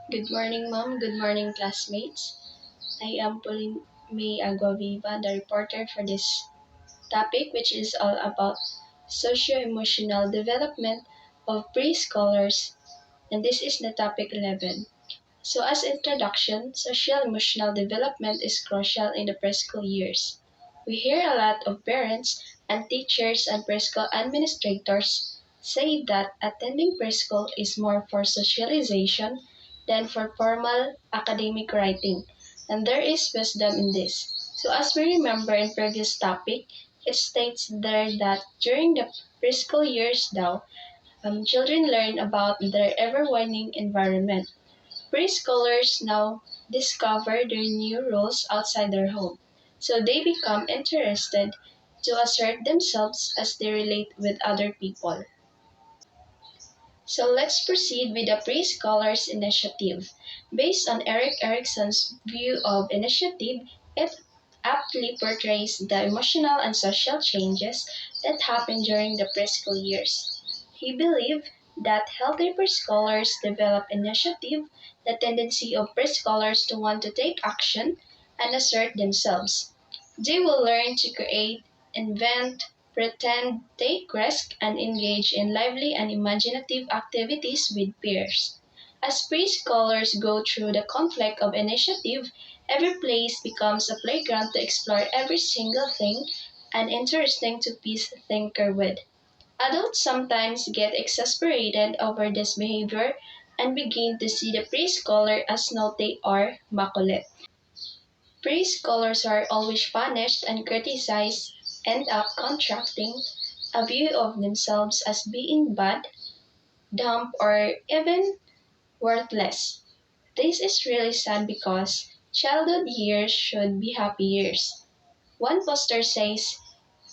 Good morning, Mom. Good morning, classmates. I am Pauline May Aguaviva, the reporter for this topic, which is all about socio-emotional development of pre-scholars, and this is the topic 11. So, as introduction, social emotional development is crucial in the preschool years. We hear a lot of parents and teachers and preschool administrators say that attending preschool is more for socialization than for formal academic writing, and there is wisdom in this. So, as we remember in previous topic, it states there that during the preschool years now, children learn about their ever-widening environment. Preschoolers now discover their new roles outside their home, so they become interested to assert themselves as they relate with other people. So let's proceed with the Pre-Scholars Initiative. Based on Erik Erikson's view of initiative, it aptly portrays the emotional and social changes that happen during the preschool years. He believed that healthy preschoolers develop initiative, the tendency of preschoolers to want to take action and assert themselves. They will learn to create, invent, pretend, take risks, and engage in lively and imaginative activities with peers. As preschoolers go through the conflict of initiative, every place becomes a playground to explore every single thing and interesting to piece thinker with. Adults sometimes get exasperated over this behavior and begin to see the preschooler as naughty or makulit. Preschoolers are always punished and criticized, end up contracting a view of themselves as being bad, dumb, or even worthless. This is really sad because childhood years should be happy years. One poster says,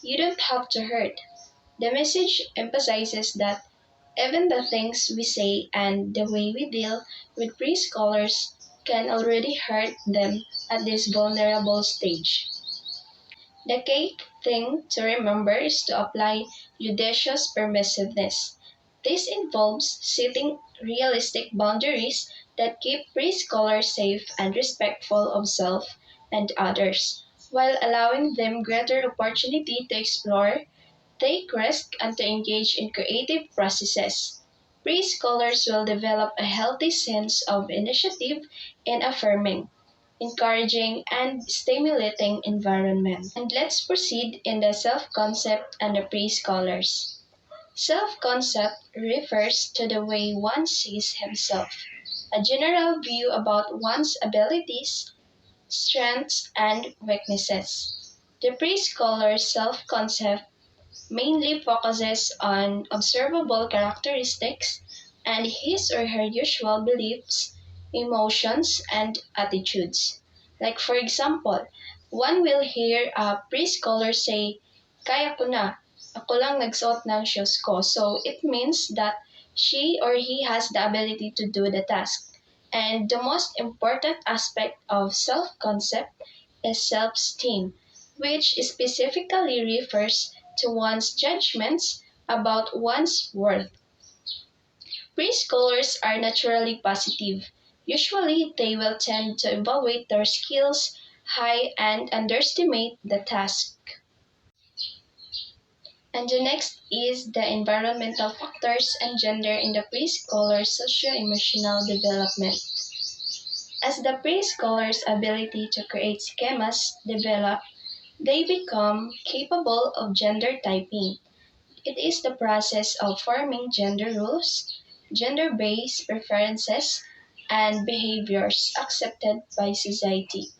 "You don't have to hurt." The message emphasizes that even the things we say and the way we deal with preschoolers can already hurt them at this vulnerable stage. The key thing to remember is to apply judicious permissiveness. This involves setting realistic boundaries that keep preschoolers safe and respectful of self and others, while allowing them greater opportunity to explore, take risks, and to engage in creative processes. Preschoolers will develop a healthy sense of initiative in affirming, encouraging, and stimulating environment. And let's proceed in the self-concept and the pre-scholars. Self-concept refers to the way one sees himself, a general view about one's abilities, strengths, and weaknesses. The pre-scholar's self-concept mainly focuses on observable characteristics and his or her usual beliefs, emotions, and attitudes. Like for example, one will hear a pre-scholar say, "Kaya ko na, ako lang nagsuot ng shoes ko." So it means that she or he has the ability to do the task. And the most important aspect of self-concept is self-esteem, which specifically refers to one's judgments about one's worth. Preschoolers are naturally positive. Usually, they will tend to evaluate their skills high and underestimate the task. And the next is the environmental factors and gender in the preschooler's socio-emotional development. As the preschooler's ability to create schemas develop, they become capable of gender typing. It is the process of forming gender rules, gender-based preferences, and behaviors accepted by society.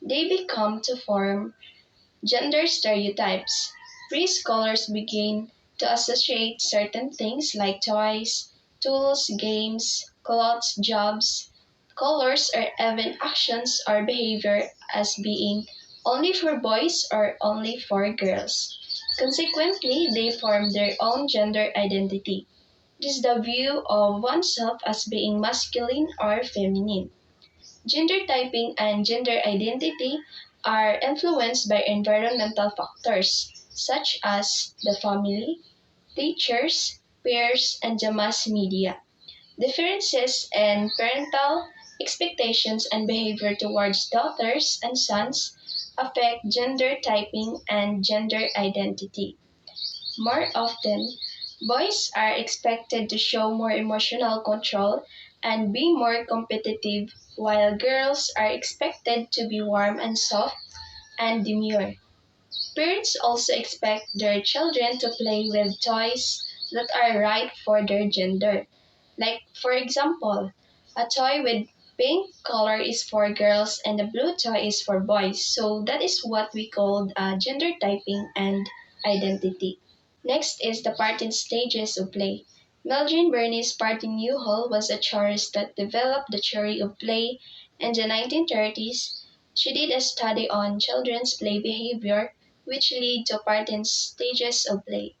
They become to form gender stereotypes. Preschoolers begin to associate certain things like toys, tools, games, clothes, jobs, colors, or even actions or behavior as being only for boys or only for girls. Consequently, they form their own gender identity. This is the view of oneself as being masculine or feminine. Gender typing and gender identity are influenced by environmental factors such as the family, teachers, peers, and the mass media. Differences in parental expectations and behavior towards daughters and sons affect gender typing and gender identity. More often, boys are expected to show more emotional control and be more competitive, while girls are expected to be warm and soft and demure. Parents also expect their children to play with toys that are right for their gender. Like, for example, a toy with pink color is for girls and a blue toy is for boys. So that is what we call gender typing and identity. Next is the parting stages of play. Mildred Burney's Parting Newhall was a theorist that developed the theory of play in the 1930s. She did a study on children's play behavior, which lead to parting stages of play.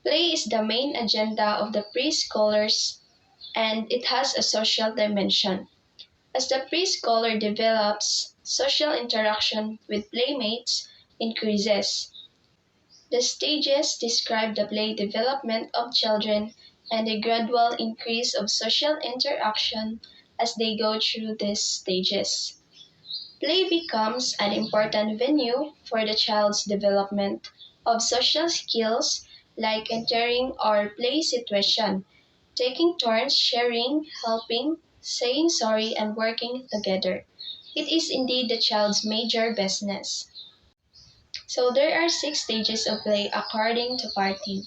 Play is the main agenda of the preschoolers, and it has a social dimension. As the preschooler develops, social interaction with playmates increases. The stages describe the play development of children and the gradual increase of social interaction as they go through these stages. Play becomes an important venue for the child's development of social skills like entering or play situation, taking turns sharing, helping, saying sorry, and working together. It is indeed the child's major business. So there are six stages of play according to Party.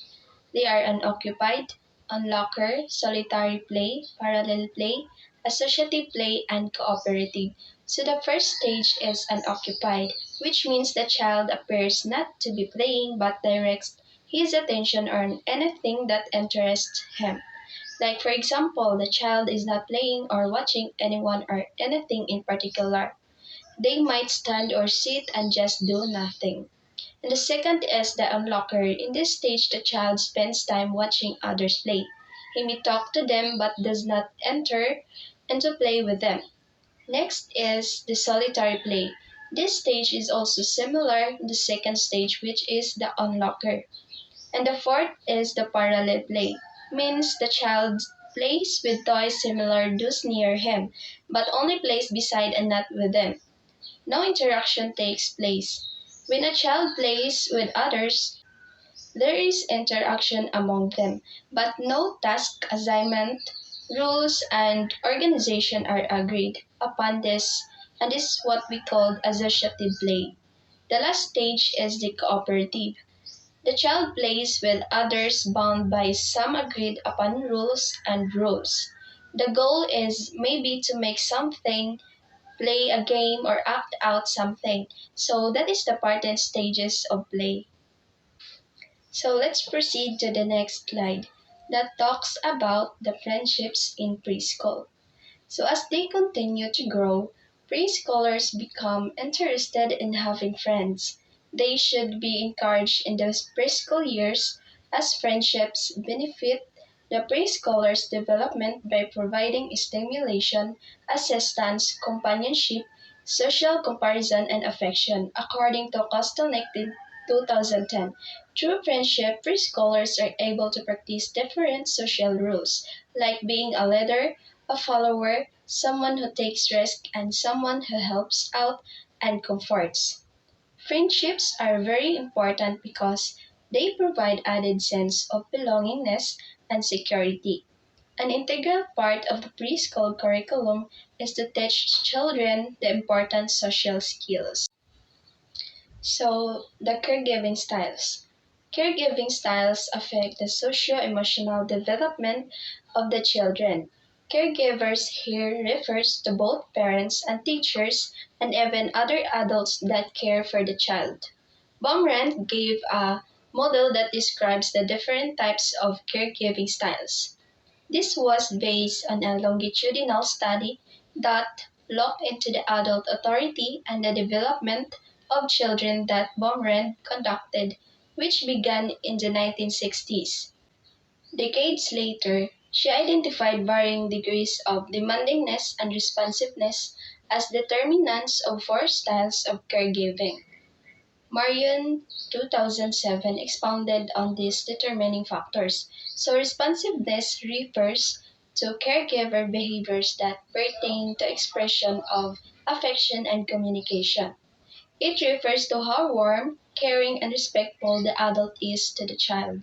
They are unoccupied, unlocker, solitary play, parallel play, associative play, and cooperative. So the first stage is unoccupied, which means the child appears not to be playing but directs his attention on anything that interests him. Like for example, the child is not playing or watching anyone or anything in particular. They might stand or sit and just do nothing. And the second is the unlocker. In this stage, the child spends time watching others play. He may talk to them but does not enter into play with them. Next is the solitary play. This stage is also similar to the second stage, which is the unlocker. And the fourth is the parallel play. Means the child plays with toys similar to those near him, but only plays beside and not with them. No interaction takes place. When a child plays with others, there is interaction among them, but no task assignment, rules, and organization are agreed upon this, and this is what we call associative play. The last stage is the cooperative. The child plays with others bound by some agreed upon rules and rules. The goal is maybe to make something, play a game, or act out something. So that is the part and stages of play. So let's proceed to the next slide that talks about the friendships in preschool. So as they continue to grow, preschoolers become interested in having friends. They should be encouraged in those preschool years as friendships benefit the preschooler's development by providing stimulation, assistance, companionship, social comparison, and affection, according to Kostelnik 2010. Through friendship, preschoolers are able to practice different social rules, like being a leader, a follower, someone who takes risk, and someone who helps out and comforts. Friendships are very important because they provide added sense of belongingness and security. An integral part of the preschool curriculum is to teach children the important social skills. So, the caregiving styles. Caregiving styles affect the socio-emotional development of the children. Caregivers here refers to both parents and teachers and even other adults that care for the child. Baumrand gave a model that describes the different types of caregiving styles. This was based on a longitudinal study that looked into the adult authority and the development of children that Baumrand conducted, which began in the 1960s. Decades later, she identified varying degrees of demandingness and responsiveness as determinants of four styles of caregiving. Marion 2007 expounded on these determining factors. So responsiveness refers to caregiver behaviors that pertain to expression of affection and communication. It refers to how warm, caring, and respectful the adult is to the child.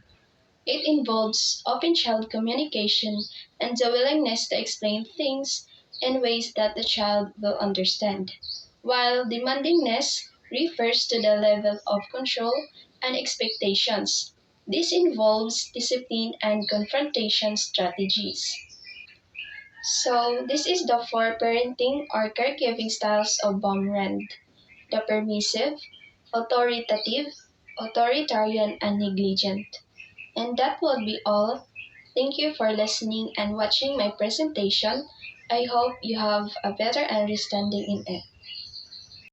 It involves open child communication and the willingness to explain things in ways that the child will understand, while demandingness refers to the level of control and expectations. This involves discipline and confrontation strategies. So, this is the four parenting or caregiving styles of Baumrind: the permissive, authoritative, authoritarian, and negligent. And that will be all. Thank you for listening and watching my presentation. I hope you have a better understanding in it.